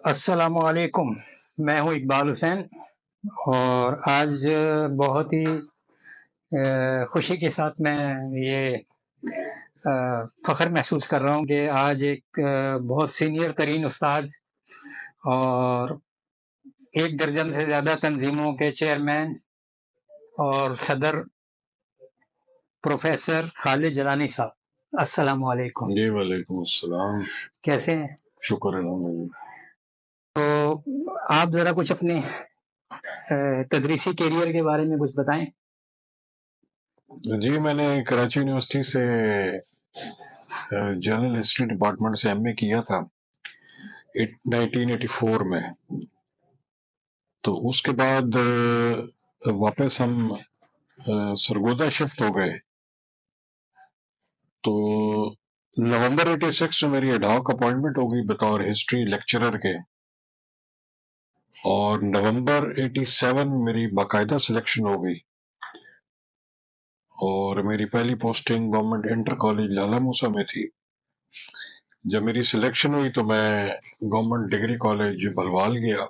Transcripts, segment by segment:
السلام علیکم، میں ہوں اقبال حسین، اور آج بہت ہی خوشی کے ساتھ میں یہ فخر محسوس کر رہا ہوں کہ آج ایک بہت سینئر ترین استاد اور 1 درجن سے زیادہ تنظیموں کے چیئرمین اور صدر پروفیسر خالد جلانی صاحب، السلام علیکم۔ جی وعلیکم السلام، کیسے ہیں؟ شکر الحمد تو آپ ذرا کچھ اپنے تدریسی کیریئر کے بارے میں کچھ بتائیں۔ جی میں نے کراچی یونیورسٹی سے جنرل ہسٹری ڈپارٹمنٹ سے ایم اے کیا تھا 1984 میں، تو اس کے بعد واپس ہم سرگودا شفٹ ہو گئے، تو نومبر 86 میں میری ایڈہاک اپوائنٹمنٹ ہو گئی بطور ہسٹری لیکچرر کے، اور نومبر 87 میری باقاعدہ سلیکشن ہو گئی، اور میری پہلی پوسٹنگ گورنمنٹ انٹر کالج لالا موسیٰ میں تھی۔ جب میری سلیکشن ہوئی تو میں گورنمنٹ ڈگری کالج بلوال گیا،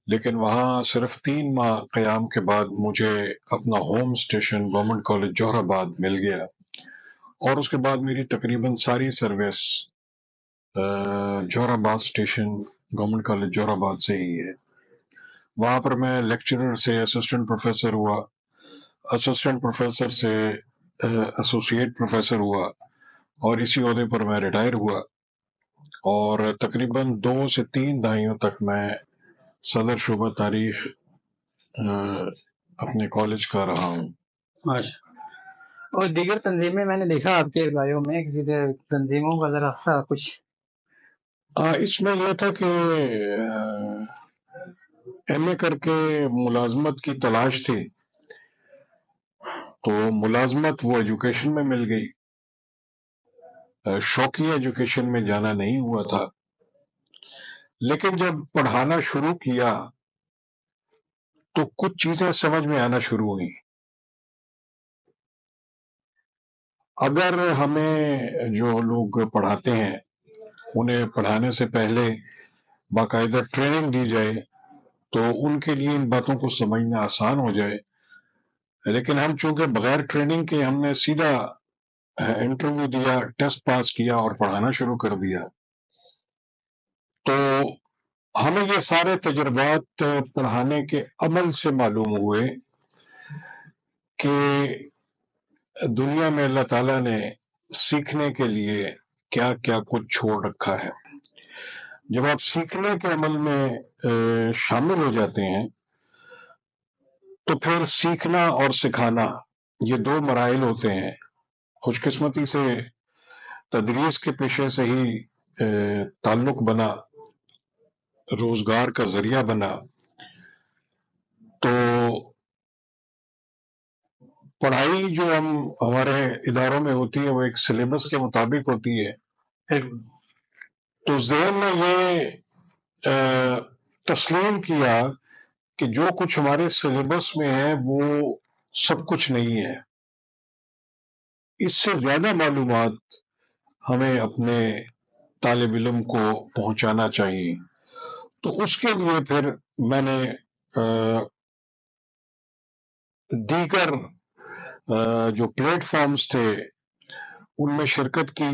لیکن وہاں صرف 3 ماہ قیام کے بعد مجھے اپنا ہوم اسٹیشن گورنمنٹ کالج جوہر آباد مل گیا، اور اس کے بعد میری تقریباً ساری سروس جوہر آباد اسٹیشن گورنمنٹ کالج جوہر آباد سے ہی ہے۔ وہاں پر میں لیکچرر سے اسسٹنٹ پروفیسر ہوا، اسسٹنٹ پروفیسر سے ایسوسیٹ پروفیسر ہوا، اور اسی عہدے پر میں ریٹائر ہوا، اور تقریباً 2 سے 3 دہائیوں تک میں صدر شعبہ تاریخ اپنے کالج کا رہا ہوں۔ اور دیگر تنظیمیں میں نے دیکھا آپ کے بایو میں کہ تنظیموں کا ذرا سا کچھ۔ اس میں یہ تھا کہ ایم اے کر کے ملازمت کی تلاش تھی، تو ملازمت وہ ایجوکیشن میں مل گئی، شوقی ایجوکیشن میں جانا نہیں ہوا تھا، لیکن جب پڑھانا شروع کیا تو کچھ چیزیں سمجھ میں آنا شروع ہوئی۔ اگر ہمیں جو لوگ پڑھاتے ہیں انہیں پڑھانے سے پہلے باقاعدہ ٹریننگ دی جائے تو ان کے لیے ان باتوں کو سمجھنا آسان ہو جائے، لیکن ہم چونکہ بغیر ٹریننگ کے ہم نے سیدھا انٹرویو دیا، ٹیسٹ پاس کیا اور پڑھانا شروع کر دیا، تو ہمیں یہ سارے تجربات پڑھانے کے عمل سے معلوم ہوئے کہ دنیا میں اللہ تعالیٰ نے سیکھنے کے لیے کیا کیا کچھ چھوڑ رکھا ہے۔ جب آپ سیکھنے کے عمل میں شامل ہو جاتے ہیں تو پھر سیکھنا اور سکھانا یہ 2 مراحل ہوتے ہیں۔ خوش قسمتی سے تدریس کے پیشے سے ہی تعلق بنا، روزگار کا ذریعہ بنا، تو پڑھائی جو ہمارے اداروں میں ہوتی ہے وہ ایک سلیبس کے مطابق ہوتی ہے، تو ذہن میں یہ تسلیم کیا کہ جو کچھ ہمارے سلیبس میں ہے وہ سب کچھ نہیں ہے، اس سے زیادہ معلومات ہمیں اپنے طالب علم کو پہنچانا چاہیے۔ تو اس کے لیے پھر میں نے دیگر جو پلیٹ فارمز تھے ان میں شرکت کی،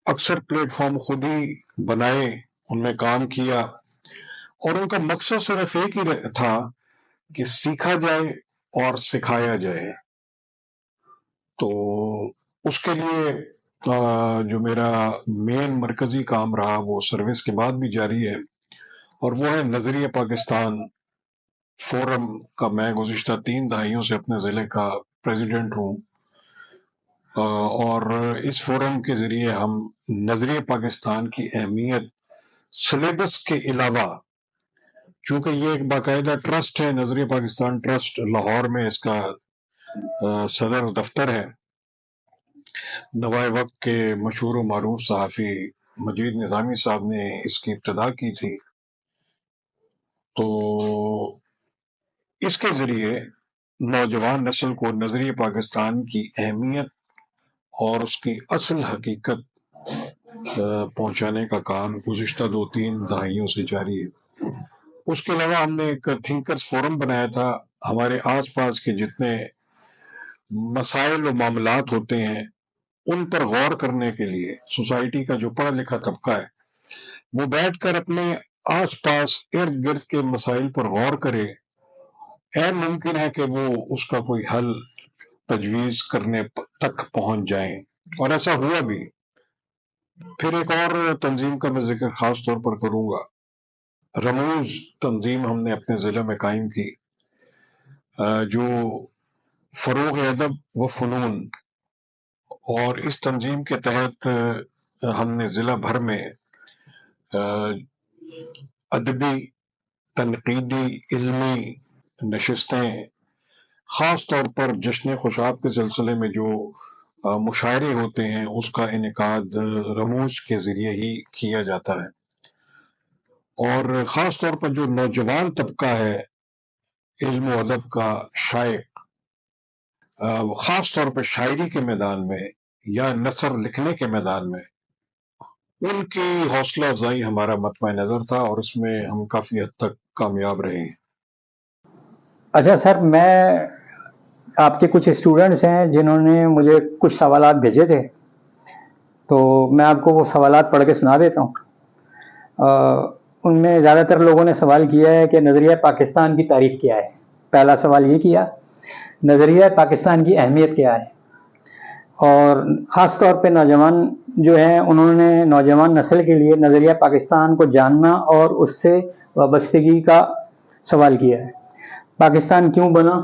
اکثر پلیٹ فارم خود ہی بنائے، ان میں کام کیا، اور ان کا مقصد صرف ایک ہی تھا کہ سیکھا جائے اور سکھایا جائے۔ تو اس کے لیے جو میرا مین مرکزی کام رہا وہ سروس کے بعد بھی جاری ہے، اور وہ ہے نظریہ پاکستان فورم کا۔ میں گزشتہ 3 دہائیوں سے اپنے ضلع کا پریزیڈنٹ ہوں، اور اس فورم کے ذریعے ہم نظریہ پاکستان کی اہمیت سلیبس کے علاوہ، چونکہ یہ ایک باقاعدہ ٹرسٹ ہے، نظریہ پاکستان ٹرسٹ لاہور میں اس کا صدر دفتر ہے، نوائے وقت کے مشہور و معروف صحافی مجید نظامی صاحب نے اس کی ابتدا کی تھی۔ تو اس کے ذریعے نوجوان نسل کو نظریہ پاکستان کی اہمیت اور اس کی اصل حقیقت پہنچانے کا کام گزشتہ 2-3 دہائیوں سے جاری ہے۔ اس کے علاوہ ہم نے ایک تھنکرز فورم بنایا تھا، ہمارے آس پاس کے جتنے مسائل و معاملات ہوتے ہیں ان پر غور کرنے کے لیے سوسائٹی کا جو پڑھا لکھا طبقہ ہے وہ بیٹھ کر اپنے آس پاس ارد گرد کے مسائل پر غور کرے۔ ممکن ہے کہ وہ اس کا کوئی حل تجویز کرنے تک پہنچ جائیں، اور ایسا ہوا بھی۔ پھر ایک اور تنظیم کا میں ذکر خاص طور پر کروں گا، رموز تنظیم ہم نے اپنے ضلع میں قائم کی، جو فروغ ادب و فنون، اور اس تنظیم کے تحت ہم نے ضلع بھر میں ادبی، تنقیدی، علمی نشستیں، خاص طور پر جشن خوشاب کے سلسلے میں جو مشاعرے ہوتے ہیں اس کا انعقاد رموز کے ذریعے ہی کیا جاتا ہے۔ اور خاص طور پر جو نوجوان طبقہ ہے علم و ادب کا، شائق، خاص طور پر شاعری کے میدان میں یا نثر لکھنے کے میدان میں، ان کی حوصلہ افزائی ہمارا مطمع نظر تھا، اور اس میں ہم کافی حد تک کامیاب رہے ہیں۔ اچھا سر، میں آپ کے کچھ اسٹوڈنٹس ہیں جنہوں نے مجھے کچھ سوالات بھیجے تھے، تو میں آپ کو وہ سوالات پڑھ کے سنا دیتا ہوں۔ ان میں زیادہ تر لوگوں نے سوال کیا ہے کہ نظریہ پاکستان کی تعریف کیا ہے۔ پہلا سوال یہ کیا، نظریہ پاکستان کی اہمیت کیا ہے؟ اور خاص طور پہ نوجوان جو ہیں انہوں نے نوجوان نسل کے لیے نظریہ پاکستان کو جاننا اور اس سے وابستگی کا سوال کیا ہے۔ پاکستان کیوں بنا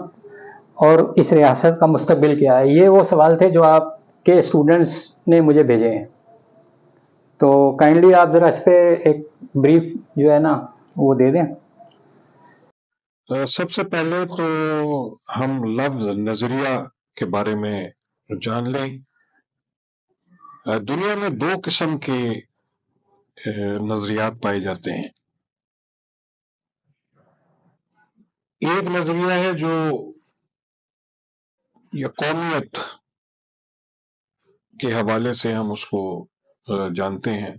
اور اس ریاست کا مستقبل کیا ہے؟ یہ وہ سوال تھے جو آپ کے اسٹوڈنٹس نے مجھے بھیجے ہیں۔ تو کائنڈلی آپ ذرا اس پہ ایک بریف جو ہے نا وہ دے دیں۔ سب سے پہلے تو ہم لفظ نظریہ کے بارے میں جان لیں۔ دنیا میں 2 قسم کے نظریات پائے جاتے ہیں۔ ایک نظریہ ہے جو یا قومیت کے حوالے سے ہم اس کو جانتے ہیں۔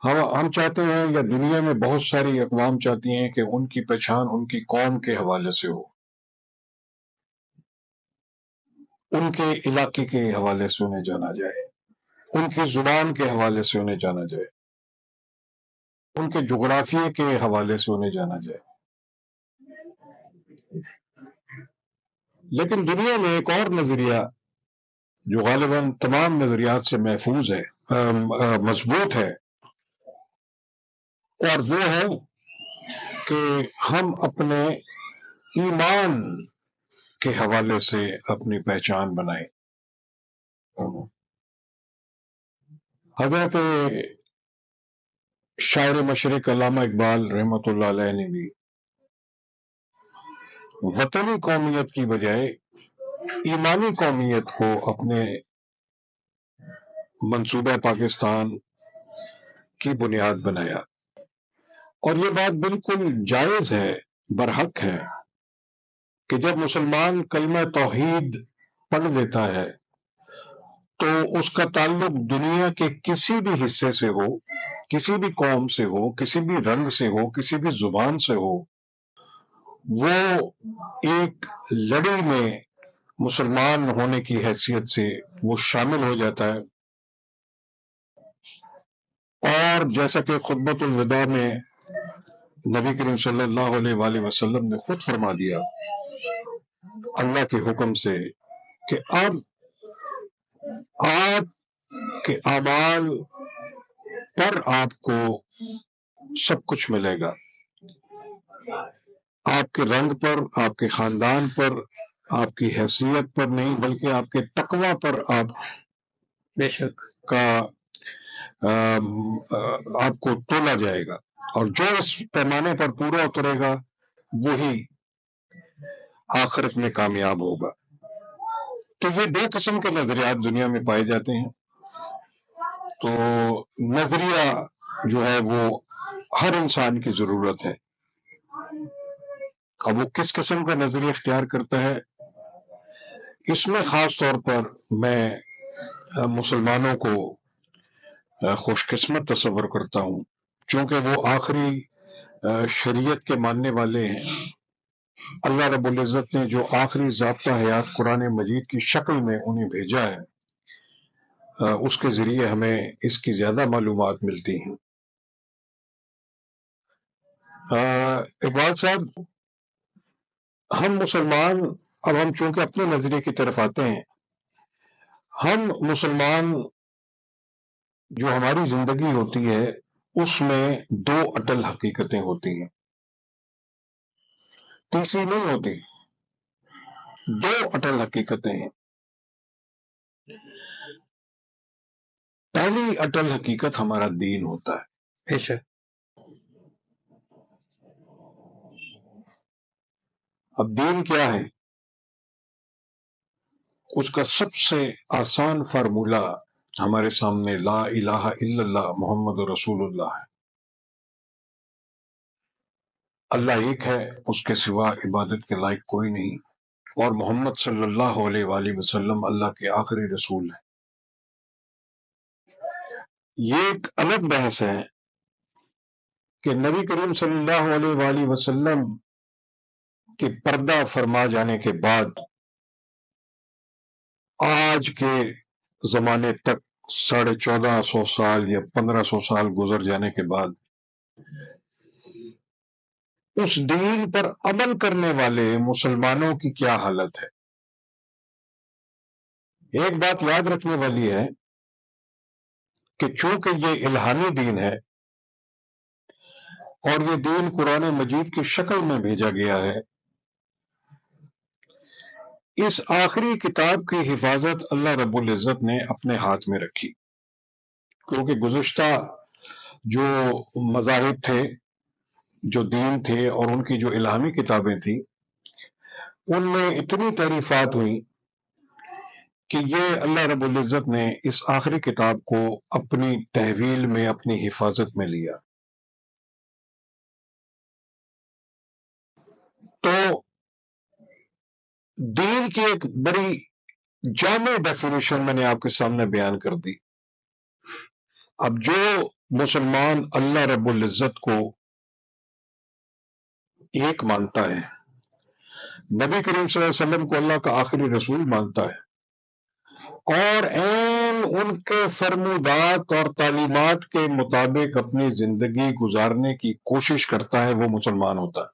ہم چاہتے ہیں، یا دنیا میں بہت ساری اقوام چاہتی ہیں کہ ان کی پہچان ان کی قوم کے حوالے سے ہو، ان کے علاقے کے حوالے سے انہیں جانا جائے، ان کی زبان کے حوالے سے انہیں جانا جائے، ان کے جغرافیے کے حوالے سے انہیں جانا جائے۔ لیکن دنیا میں ایک اور نظریہ جو غالباً تمام نظریات سے محفوظ ہے، مضبوط ہے، اور وہ ہے کہ ہم اپنے ایمان کے حوالے سے اپنی پہچان بنائیں۔ حضرت شاعر مشرق علامہ اقبال رحمۃ اللہ علیہ نے بھی وطنی قومیت کی بجائے ایمانی قومیت کو اپنے منصوبہ پاکستان کی بنیاد بنایا، اور یہ بات بالکل جائز ہے، برحق ہے کہ جب مسلمان کلمہ توحید پڑھ لیتا ہے تو اس کا تعلق دنیا کے کسی بھی حصے سے ہو، کسی بھی قوم سے ہو، کسی بھی رنگ سے ہو، کسی بھی زبان سے ہو، وہ ایک لڑی میں مسلمان ہونے کی حیثیت سے وہ شامل ہو جاتا ہے۔ اور جیسا کہ خطبۃ الوداع میں نبی کریم صلی اللہ علیہ وآلہ وسلم نے خود فرما دیا اللہ کے حکم سے کہ اب آپ کے اعمال پر آپ کو سب کچھ ملے گا، آپ کے رنگ پر، آپ کے خاندان پر، آپ کی حیثیت پر نہیں، بلکہ آپ کے تقوی پر آپ بے شک کا آپ کو تولا جائے گا، اور جو اس پیمانے پر پورا اترے گا وہی آخرت میں کامیاب ہوگا۔ تو یہ 2 قسم کے نظریات دنیا میں پائے جاتے ہیں۔ تو نظریہ جو ہے وہ ہر انسان کی ضرورت ہے۔ اب وہ کس قسم کا نظریہ اختیار کرتا ہے، اس میں خاص طور پر میں مسلمانوں کو خوش قسمت تصور کرتا ہوں، چونکہ وہ آخری شریعت کے ماننے والے ہیں۔ اللہ رب العزت نے جو آخری ضابطہ حیات قرآن مجید کی شکل میں انہیں بھیجا ہے، اس کے ذریعے ہمیں اس کی زیادہ معلومات ملتی ہیں۔ اقبال صاحب، ہم مسلمان، اب ہم چونکہ اپنے نظریے کی طرف آتے ہیں، ہم مسلمان جو ہماری زندگی ہوتی ہے اس میں دو اٹل حقیقتیں ہوتی ہیں، تیسری نہیں ہوتی، دو اٹل حقیقتیں ہیں۔ پہلی اٹل حقیقت ہمارا دین ہوتا ہے۔ بے شک۔ اب دین کیا ہے؟ اس کا سب سے آسان فارمولہ ہمارے سامنے لا الہ الا اللہ محمد رسول اللہ ہے۔ اللہ ایک ہے، اس کے سوا عبادت کے لائق کوئی نہیں، اور محمد صلی اللہ علیہ وآلہ وسلم اللہ کے آخری رسول ہیں۔ یہ ایک الگ بحث ہے کہ نبی کریم صلی اللہ علیہ وآلہ وسلم کے پردہ فرما جانے کے بعد آج کے زمانے تک 1450 سال یا 1500 سال گزر جانے کے بعد اس دین پر عمل کرنے والے مسلمانوں کی کیا حالت ہے۔ ایک بات یاد رکھنے والی ہے کہ چونکہ یہ الہامی دین ہے اور یہ دین قرآن مجید کی شکل میں بھیجا گیا ہے، اس آخری کتاب کی حفاظت اللہ رب العزت نے اپنے ہاتھ میں رکھی، کیونکہ گزشتہ جو مذاہب تھے، جو دین تھے اور ان کی جو الہامی کتابیں تھیں، ان میں اتنی تعریفات ہوئی کہ یہ اللہ رب العزت نے اس آخری کتاب کو اپنی تحویل میں، اپنی حفاظت میں لیا۔ تو دین کی ایک بڑی جامع ڈیفینیشن میں نے آپ کے سامنے بیان کر دی۔ اب جو مسلمان اللہ رب العزت کو ایک مانتا ہے، نبی کریم صلی اللہ علیہ وسلم کو اللہ کا آخری رسول مانتا ہے، اور عین ان کے فرمودات اور تعلیمات کے مطابق اپنی زندگی گزارنے کی کوشش کرتا ہے، وہ مسلمان ہوتا ہے۔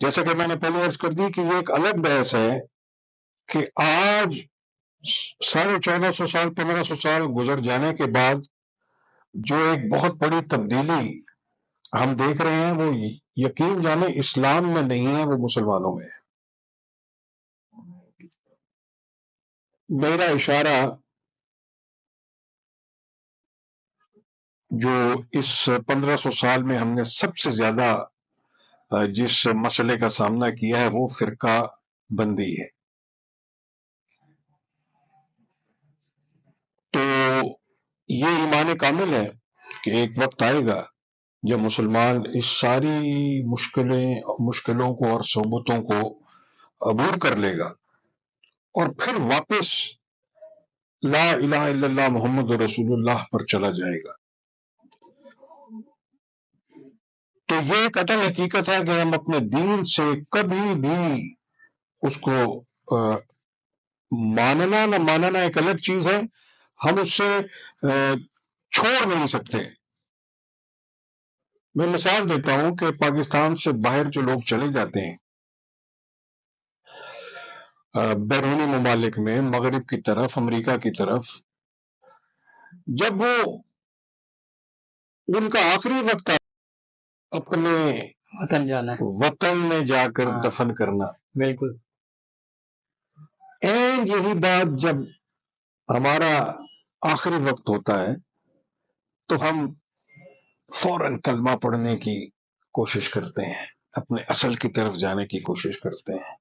جیسا کہ میں نے پہلے عرض کر دی کہ یہ ایک الگ بحث ہے کہ آج 1450 سال 1500 سال گزر جانے کے بعد جو ایک بہت بڑی تبدیلی ہم دیکھ رہے ہیں، وہ یقین جانے اسلام میں نہیں ہے، وہ مسلمانوں میں ہے۔ میرا اشارہ جو اس 1500 سال میں ہم نے سب سے زیادہ جس مسئلے کا سامنا کیا ہے، وہ فرقہ بندی ہے۔ تو یہ ایمان کامل ہے کہ ایک وقت آئے گا جب مسلمان اس ساری مشکلوں کو اور صعوبتوں کو عبور کر لے گا اور پھر واپس لا الہ الا اللہ محمد رسول اللہ پر چلا جائے گا۔ تو یہ ایک اٹل حقیقت ہے کہ ہم اپنے دین سے کبھی بھی اس کو ماننا نہ ماننا ایک الگ چیز ہے، ہم اس سے چھوڑ نہیں سکتے۔ میں مثال دیتا ہوں کہ پاکستان سے باہر جو لوگ چلے جاتے ہیں بیرونی ممالک میں، مغرب کی طرف، امریکہ کی طرف، جب وہ ان کا آخری وقت اپنے وطن جانا ہے، وطن میں جا کر دفن کرنا، بالکل یہی بات جب ہمارا آخری وقت ہوتا ہے تو ہم فوراً کلمہ پڑھنے کی کوشش کرتے ہیں، اپنے اصل کی طرف جانے کی کوشش کرتے ہیں۔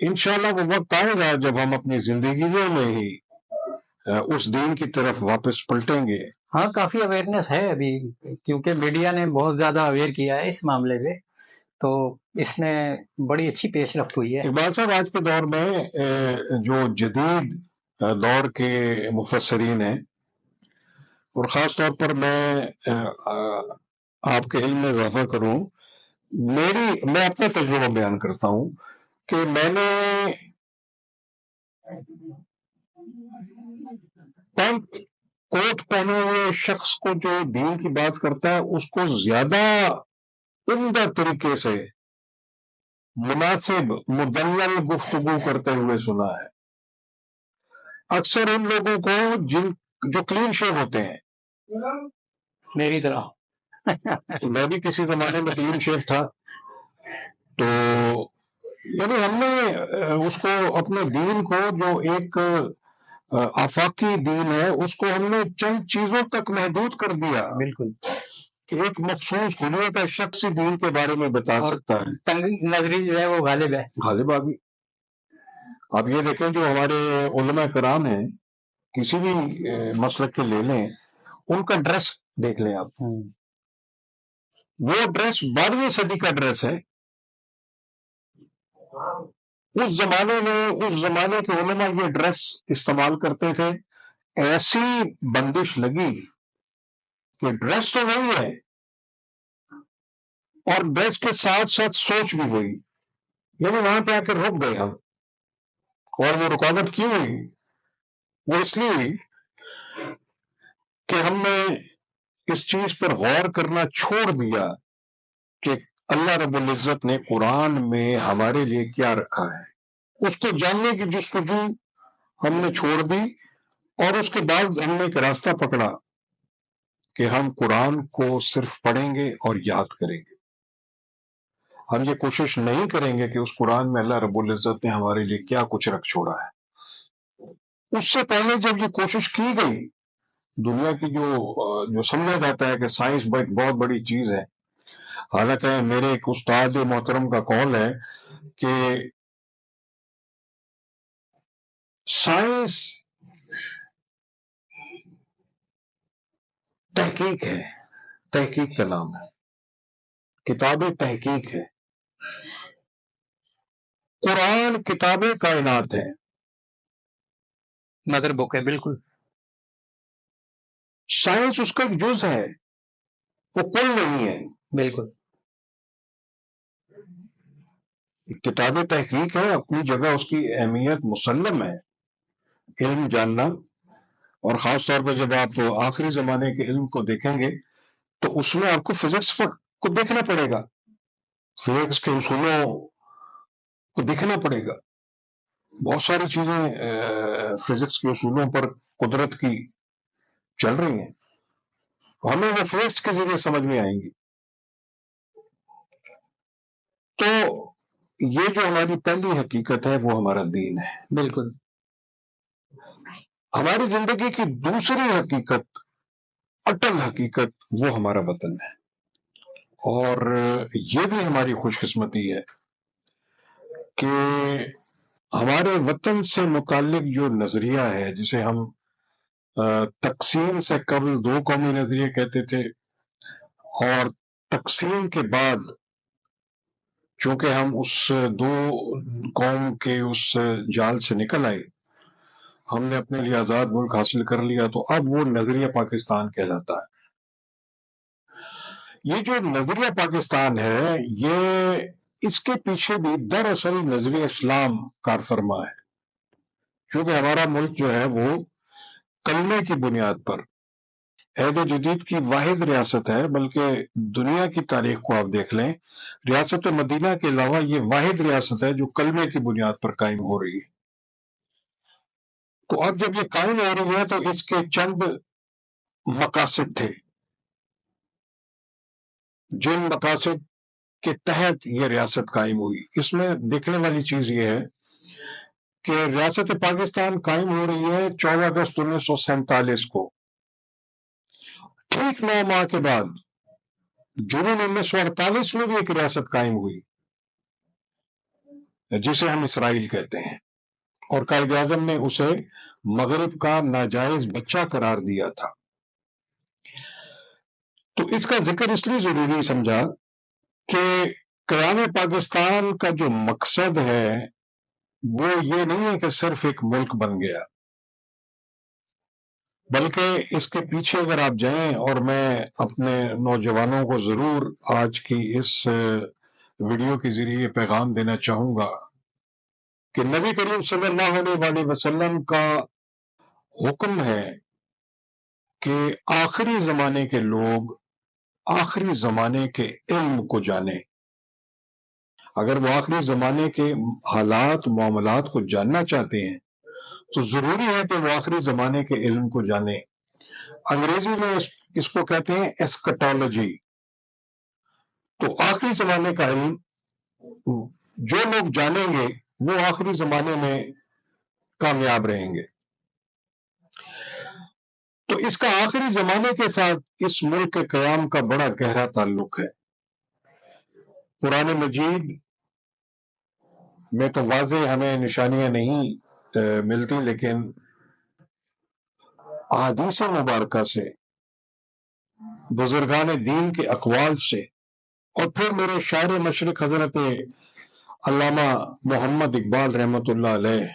انشاءاللہ وہ وقت آئے گا جب ہم اپنی زندگیوں میں ہی اس دین کی طرف واپس پلٹیں گے۔ ہاں، کافی اویئرنیس ہے ابھی، کیونکہ میڈیا نے بہت زیادہ اویئر کیا ہے اس معاملے پہ، تو اس میں بڑی اچھی پیش رفت ہوئی ہے۔ اقبال صاحب، آج کے دور میں جو جدید دور کے مفسرین ہیں، اور خاص طور پر میں آپ کے علم میں اضافہ کروں، میں اپنا تجربہ بیان کرتا ہوں کہ میں نے پینٹ کوٹ پہنے ہوئے شخص کو جو دین کی بات کرتا ہے اس کو زیادہ عمدہ طریقے سے مناسب مدلل گفتگو کرتے ہوئے سنا ہے۔ اکثر ان لوگوں کو جو کلین شیو ہوتے ہیں، میری طرح میں بھی کسی زمانے میں کلین شیو تھا، تو یعنی ہم نے اس کو اپنے دین کو جو ایک آفاقی دین ہے اس کو ہم نے چند چیزوں تک محدود کر دیا، بالکل، کہ ایک مخصوص حلیے کا شخص دین کے بارے میں بتا سکتا ہے، تنگ نظری جو ہے وہ غالب ہے، غالب آ گئی۔ آپ یہ دیکھیں جو ہمارے علماء کرام ہیں، کسی بھی مسلک کے لے لیں، ان کا ڈریس دیکھ لیں آپ، وہ ڈریس 12ویں صدی کا ڈریس ہے۔ اس زمانے کے علماء یہ ڈریس استعمال کرتے تھے، ایسی بندش لگی کہ ڈریس تو نہیں ہے اور ڈریس کے ساتھ ساتھ سوچ بھی ہوئی، یعنی وہاں پہ آ کے رک گئے ہم، اور وہ رکاوٹ کیوں ہوئی؟ وہ اس لیے کہ ہم نے اس چیز پر غور کرنا چھوڑ دیا کہ اللہ رب العزت نے قرآن میں ہمارے لیے کیا رکھا ہے، اس کو جاننے کی جستجو ہم نے چھوڑ دی، اور اس کے بعد ہم نے ایک راستہ پکڑا کہ ہم قرآن کو صرف پڑھیں گے اور یاد کریں گے۔ ہم یہ کوشش نہیں کریں گے کہ اس قرآن میں اللہ رب العزت نے ہمارے لیے کیا کچھ رکھ چھوڑا ہے۔ اس سے پہلے جب یہ کوشش کی گئی، دنیا کی جو سمجھا جاتا ہے کہ سائنس بہت بڑی چیز ہے، حالانکہ میرے ایک استاد محترم کا قول ہے کہ سائنس تحقیق ہے، تحقیق کا نام ہے، کتاب تحقیق ہے، قرآن کتاب کائنات ہے، مدر بک ہے، بالکل، سائنس اس کا ایک جز ہے، وہ کل نہیں ہے، بالکل، کتاب تحقیق ہے، اپنی جگہ اس کی اہمیت مسلم ہے، علم جاننا، اور خاص طور پر جب آپ آخری زمانے کے علم کو دیکھیں گے تو اس میں آپ کو فزکس کو دیکھنا پڑے گا، فزکس کے اصولوں کو دیکھنا پڑے گا، بہت ساری چیزیں فزکس کے اصولوں پر قدرت کی چل رہی ہیں، ہمیں وہ فزکس کے ذریعے سمجھ میں آئیں گی۔ تو یہ جو ہماری پہلی حقیقت ہے وہ ہمارا دین ہے، بالکل، ہماری زندگی کی دوسری حقیقت، اٹل حقیقت، وہ ہمارا وطن ہے، اور یہ بھی ہماری خوش قسمتی ہے کہ ہمارے وطن سے متعلق جو نظریہ ہے، جسے ہم تقسیم سے قبل دو قومی نظریے کہتے تھے، اور تقسیم کے بعد چونکہ ہم اس دو قوم کے اس جال سے نکل آئے، ہم نے اپنے لیے آزاد ملک حاصل کر لیا، تو اب وہ نظریہ پاکستان کہلاتا ہے۔ یہ جو نظریہ پاکستان ہے، یہ اس کے پیچھے بھی دراصل نظریہ اسلام کار فرما ہے، کیونکہ ہمارا ملک جو ہے وہ کلمے کی بنیاد پر عہد جدید کی واحد ریاست ہے، بلکہ دنیا کی تاریخ کو آپ دیکھ لیں، ریاست مدینہ کے علاوہ یہ واحد ریاست ہے جو کلمے کی بنیاد پر قائم ہو رہی ہے۔ تو اب جب یہ قائم ہو رہی ہے تو اس کے چند مقاصد تھے، جن مقاصد کے تحت یہ ریاست قائم ہوئی۔ اس میں دیکھنے والی چیز یہ ہے کہ ریاست پاکستان قائم ہو رہی ہے 14 اگست 1947 کو، ٹھیک 9 ماہ کے بعد جنون 1948 میں بھی ایک ریاست قائم ہوئی جسے ہم اسرائیل کہتے ہیں، اور قائد اعظم نے اسے مغرب کا ناجائز بچہ قرار دیا تھا۔ تو اس کا ذکر اس لیے ضروری سمجھا کہ قیام پاکستان کا جو مقصد ہے وہ یہ نہیں ہے کہ صرف ایک ملک بن گیا، بلکہ اس کے پیچھے اگر آپ جائیں، اور میں اپنے نوجوانوں کو ضرور آج کی اس ویڈیو کے ذریعے پیغام دینا چاہوں گا کہ نبی کریم صلی اللہ علیہ وسلم کا حکم ہے کہ آخری زمانے کے لوگ آخری زمانے کے علم کو جانیں۔ اگر وہ آخری زمانے کے حالات معاملات کو جاننا چاہتے ہیں تو ضروری ہے کہ وہ آخری زمانے کے علم کو جانیں۔ انگریزی میں اس کو کہتے ہیں ایسکٹالوجی۔ تو آخری زمانے کا علم جو لوگ جانیں گے وہ آخری زمانے میں کامیاب رہیں گے۔ تو اس کا آخری زمانے کے ساتھ اس ملک کے قیام کا بڑا گہرا تعلق ہے۔ قرآن مجید میں تو واضح ہمیں نشانیاں نہیں ملتی، لیکن احادیث مبارکہ سے، بزرگان دین کے اقوال سے، اور پھر میرے شاعر مشرق حضرت علامہ محمد اقبال رحمۃ اللہ علیہ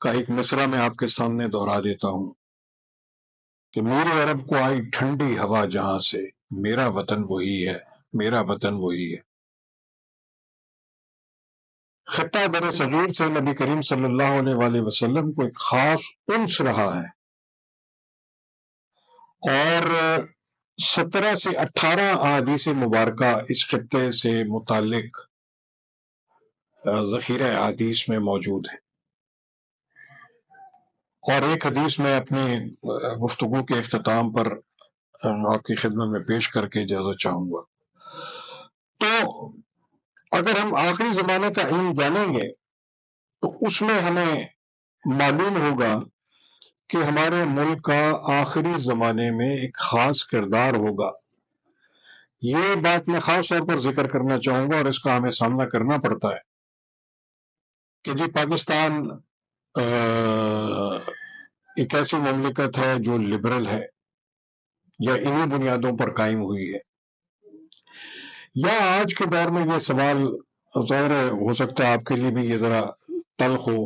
کا ایک مصرع میں آپ کے سامنے دہرا دیتا ہوں کہ میرے عرب کو آئی ٹھنڈی ہوا جہاں سے، میرا وطن وہی ہے، میرا وطن وہی ہے۔ خطہ بر صغیر سے نبی کریم صلی اللہ علیہ وسلم کو ایک خاص انس رہا ہے، اور 17 سے 18 احادیث مبارکہ اس خطے سے متعلق ذخیرہ احادیث میں موجود ہے۔ اور ایک حدیث میں اپنی گفتگو کے اختتام پر آپ کی خدمت میں پیش کر کے اجازت چاہوں گا۔ تو اگر ہم آخری زمانے کا علم جانیں گے تو اس میں ہمیں معلوم ہوگا کہ ہمارے ملک کا آخری زمانے میں ایک خاص کردار ہوگا۔ یہ بات میں خاص طور پر ذکر کرنا چاہوں گا، اور اس کا ہمیں سامنا کرنا پڑتا ہے کہ جی پاکستان ایک ایسی مملکت ہے جو لبرل ہے، یا انہی بنیادوں پر قائم ہوئی ہے، یا آج کے دور میں یہ سوال ظاہر ہو سکتا ہے آپ کے لیے بھی یہ ذرا تلخ ہو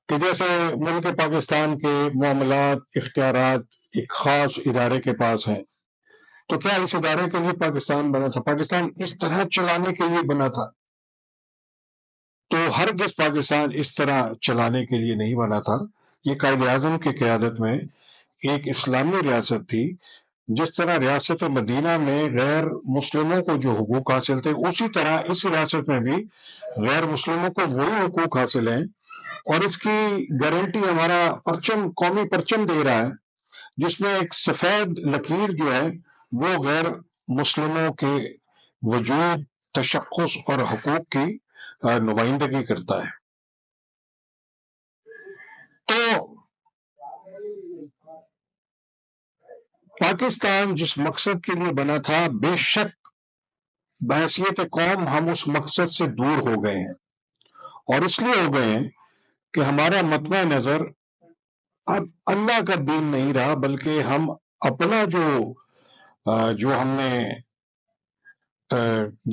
کہ جیسے ملک پاکستان کے معاملات، اختیارات ایک خاص ادارے کے پاس ہیں، تو کیا اس ادارے کے لیے پاکستان بنا تھا؟ پاکستان اس طرح چلانے کے لیے بنا تھا؟ تو ہرگز پاکستان اس طرح چلانے کے لیے نہیں بنا تھا۔ یہ قائد اعظم کی قیادت میں ایک اسلامی ریاست تھی۔ جس طرح ریاست مدینہ میں غیر مسلموں کو جو حقوق حاصل تھے، اسی طرح اس ریاست میں بھی غیر مسلموں کو وہی حقوق حاصل ہیں، اور اس کی گارنٹی ہمارا پرچم، قومی پرچم دے رہا ہے، جس میں ایک سفید لکیر جو ہے وہ غیر مسلموں کے وجود، تشخص اور حقوق کی نمائندگی کرتا ہے۔ تو پاکستان جس مقصد کے لیے بنا تھا، بے شک بحیثیت قوم ہم اس مقصد سے دور ہو گئے ہیں، اور اس لیے ہو گئے ہیں کہ ہمارا مطمع نظر اب اللہ کا دین نہیں رہا، بلکہ ہم اپنا جو ہم نے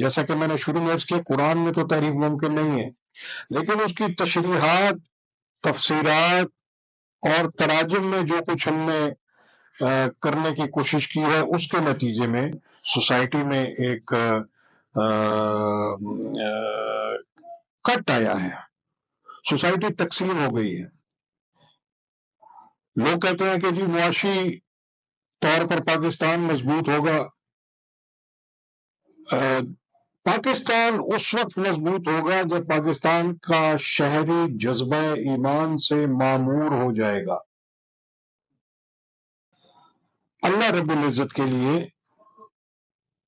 جیسا کہ میں نے شروع میں اس کے قرآن میں تو تحریف ممکن نہیں ہے، لیکن اس کی تشریحات، تفسیرات اور تراجم میں جو کچھ ہم نے کرنے کی کوشش کی ہے، اس کے نتیجے میں سوسائٹی میں ایک کٹ آیا ہے، سوسائٹی تقسیم ہو گئی ہے۔ لوگ کہتے ہیں کہ جی معاشی طور پر پاکستان مضبوط ہوگا۔ پاکستان اس وقت مضبوط ہوگا جب پاکستان کا شہری جذبہ ایمان سے معمور ہو جائے گا۔ اللہ رب العزت کے لیے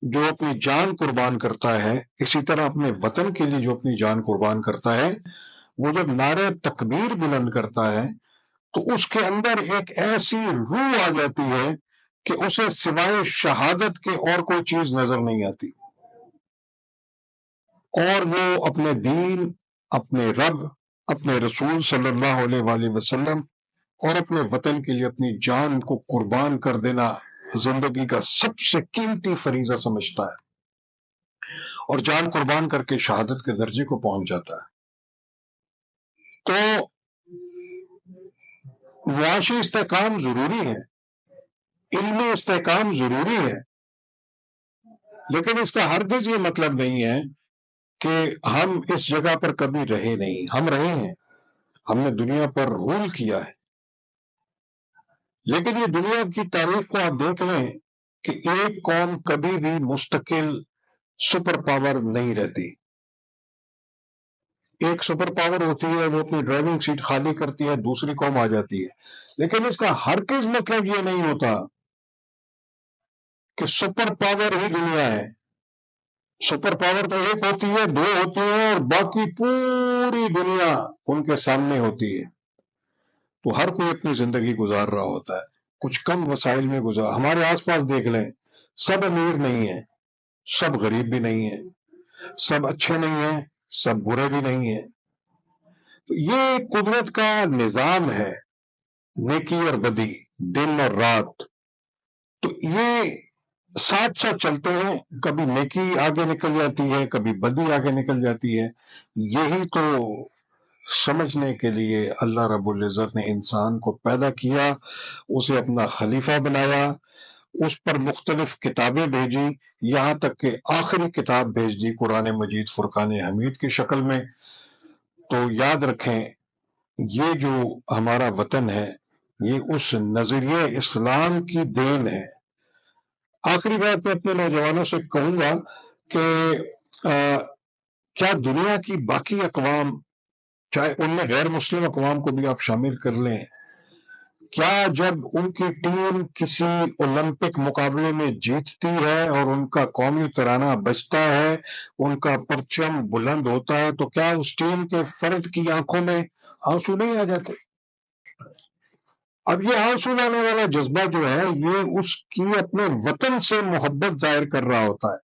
جو اپنی جان قربان کرتا ہے، اسی طرح اپنے وطن کے لیے جو اپنی جان قربان کرتا ہے، وہ جب نعرہ تکبیر بلند کرتا ہے تو اس کے اندر ایک ایسی روح آ جاتی ہے کہ اسے سوائے شہادت کے اور کوئی چیز نظر نہیں آتی، اور وہ اپنے دین، اپنے رب، اپنے رسول صلی اللہ علیہ وآلہ وسلم اور اپنے وطن کے لیے اپنی جان کو قربان کر دینا زندگی کا سب سے قیمتی فریضہ سمجھتا ہے، اور جان قربان کر کے شہادت کے درجے کو پہنچ جاتا ہے۔ تو معاشی استحکام ضروری ہے، علمی استحکام ضروری ہے، لیکن اس کا ہرگز یہ مطلب نہیں ہے کہ ہم اس جگہ پر کبھی رہے نہیں. ہم رہے ہیں، ہم نے دنیا پر رول کیا ہے، لیکن یہ دنیا کی تاریخ کو آپ دیکھ لیں کہ ایک قوم کبھی بھی مستقل سپر پاور نہیں رہتی. ایک سپر پاور ہوتی ہے، وہ اپنی ڈرائیونگ سیٹ خالی کرتی ہے، دوسری قوم آ جاتی ہے، لیکن اس کا ہرگز مطلب یہ نہیں ہوتا کہ سپر پاور ہی دنیا ہے. سپر پاور تو ایک ہوتی ہے، دو ہوتی ہیں، اور باقی پوری دنیا ان کے سامنے ہوتی ہے. تو ہر کوئی اپنی زندگی گزار رہا ہوتا ہے، کچھ کم وسائل میں ہمارے آس پاس دیکھ لیں، سب امیر نہیں ہیں، سب غریب بھی نہیں ہیں، سب اچھے نہیں ہیں، سب برے بھی نہیں ہیں. تو یہ قدرت کا نظام ہے، نیکی اور بدی، دن اور رات. تو یہ ساتھ ساتھ چلتے ہیں، کبھی نیکی آگے نکل جاتی ہے، کبھی بدی آگے نکل جاتی ہے. یہی تو سمجھنے کے لیے اللہ رب العزت نے انسان کو پیدا کیا، اسے اپنا خلیفہ بنایا، اس پر مختلف کتابیں بھیجی، یہاں تک کہ آخری کتاب بھیج دی قرآن مجید فرقان حمید کی شکل میں. تو یاد رکھیں، یہ جو ہمارا وطن ہے، یہ اس نظریہ اسلام کی دین ہے. آخری بات میں اپنے نوجوانوں سے کہوں گا کہ کیا دنیا کی باقی اقوام، چاہے ان میں غیر مسلم اقوام کو بھی آپ شامل کر لیں، کیا جب ان کی ٹیم کسی اولمپک مقابلے میں جیتتی ہے اور ان کا قومی ترانہ بجتا ہے، ان کا پرچم بلند ہوتا ہے، تو کیا اس ٹیم کے فرد کی آنکھوں میں آنسو نہیں آ جاتے؟ اب یہ آنسو لانے والا جذبہ جو ہے، یہ اس کی اپنے وطن سے محبت ظاہر کر رہا ہوتا ہے.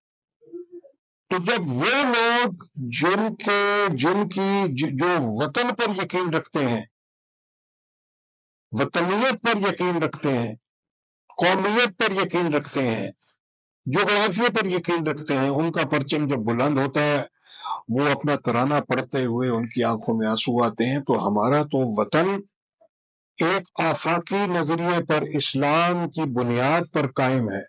تو جب وہ لوگ جن کی جو وطن پر یقین رکھتے ہیں، وطنیت پر یقین رکھتے ہیں، قومیت پر یقین رکھتے ہیں، جغرافیے پر یقین رکھتے ہیں، ان کا پرچم جب بلند ہوتا ہے، وہ اپنا ترانہ پڑھتے ہوئے ان کی آنکھوں میں آنسو آتے ہیں. تو ہمارا تو وطن ایک آفاقی نظریے پر، اسلام کی بنیاد پر قائم ہے.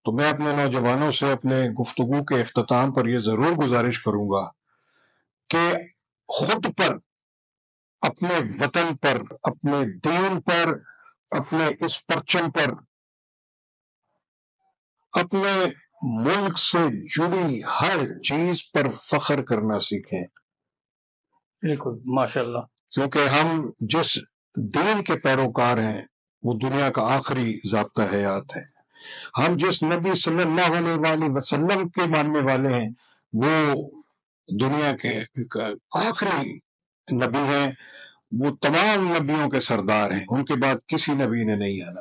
تو میں اپنے نوجوانوں سے اپنے گفتگو کے اختتام پر یہ ضرور گزارش کروں گا کہ خود پر، اپنے وطن پر، اپنے دین پر، اپنے اس پرچم پر، اپنے ملک سے جڑی ہر چیز پر فخر کرنا سیکھیں. بالکل، ماشاء اللہ. کیونکہ ہم جس دین کے پیروکار ہیں، وہ دنیا کا آخری ضابطہ حیات ہے. ہم جس نبی صلی اللہ علیہ وسلم کے ماننے والے ہیں، وہ دنیا کے آخری نبی ہیں، وہ تمام نبیوں کے سردار ہیں، ان کے بعد کسی نبی نے نہیں آنا.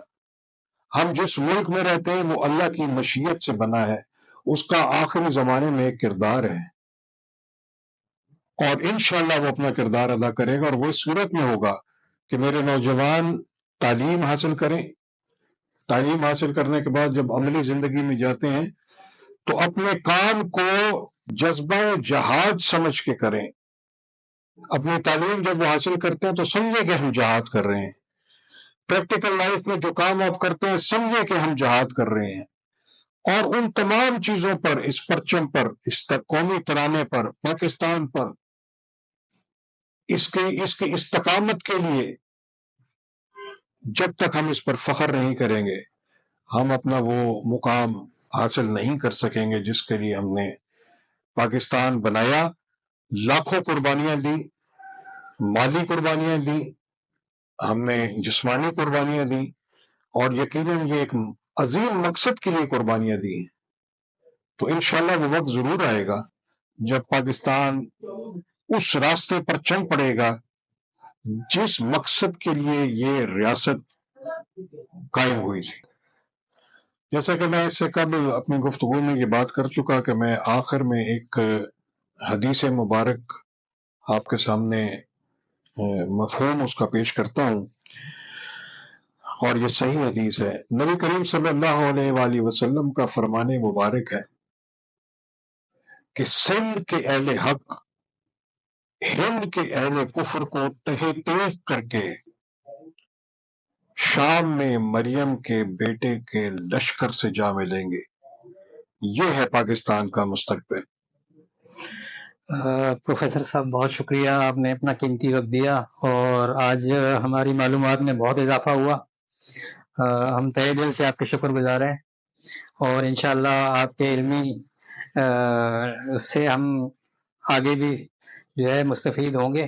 ہم جس ملک میں رہتے ہیں، وہ اللہ کی مشیت سے بنا ہے، اس کا آخری زمانے میں ایک کردار ہے، اور انشاءاللہ وہ اپنا کردار ادا کرے گا. اور وہ اس صورت میں ہوگا کہ میرے نوجوان تعلیم حاصل کریں. تعلیم حاصل کرنے کے بعد جب عملی زندگی میں جاتے ہیں، تو اپنے کام کو جذبہ جہاد سمجھ کے کریں. اپنی تعلیم جب وہ حاصل کرتے ہیں تو سمجھے کہ ہم جہاد کر رہے ہیں. پریکٹیکل لائف میں جو کام آپ کرتے ہیں، سمجھے کہ ہم جہاد کر رہے ہیں. اور ان تمام چیزوں پر، اس پرچم پر، اس قومی ترانے پر، پاکستان پر، اس کی استقامت کے لیے جب تک ہم اس پر فخر نہیں کریں گے، ہم اپنا وہ مقام حاصل نہیں کر سکیں گے جس کے لیے ہم نے پاکستان بنایا. لاکھوں قربانیاں دی، مالی قربانیاں دی، ہم نے جسمانی قربانیاں دی، اور یقیناً یہ ایک عظیم مقصد کے لیے قربانیاں دی. تو انشاءاللہ وہ وقت ضرور آئے گا جب پاکستان اس راستے پر چل پڑے گا جس مقصد کے لیے یہ ریاست قائم ہوئی تھی. جیسا کہ میں اس سے قبل اپنی گفتگو میں یہ بات کر چکا کہ میں آخر میں ایک حدیث مبارک آپ کے سامنے مفہوم اس کا پیش کرتا ہوں، اور یہ صحیح حدیث ہے. نبی کریم صلی اللہ علیہ وآلہ وسلم کا فرمان مبارک ہے کہ سندھ کے اہل حق ہند کے اہل کفر کو تہہ تیغ کر کے شام میں مریم کے بیٹے کے لشکر سے جا ملیں گے. یہ ہے پاکستان کا مستقبل. پروفیسر صاحب بہت شکریہ، آپ نے اپنا قیمتی وقت دیا اور آج ہماری معلومات میں بہت اضافہ ہوا. ہم تہہ دل سے آپ کے شکر گزار ہیں اور انشاءاللہ آپ کے علمی سے ہم آگے بھی جو ہے مستفید ہوں گے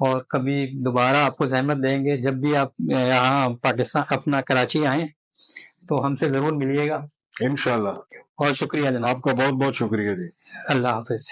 اور کبھی دوبارہ آپ کو زحمت دیں گے. جب بھی آپ یہاں پاکستان اپنا کراچی آئیں تو ہم سے ضرور ملیے گا. انشاءاللہ. بہت شکریہ جناب. آپ کا بہت بہت شکریہ جی. اللہ حافظ.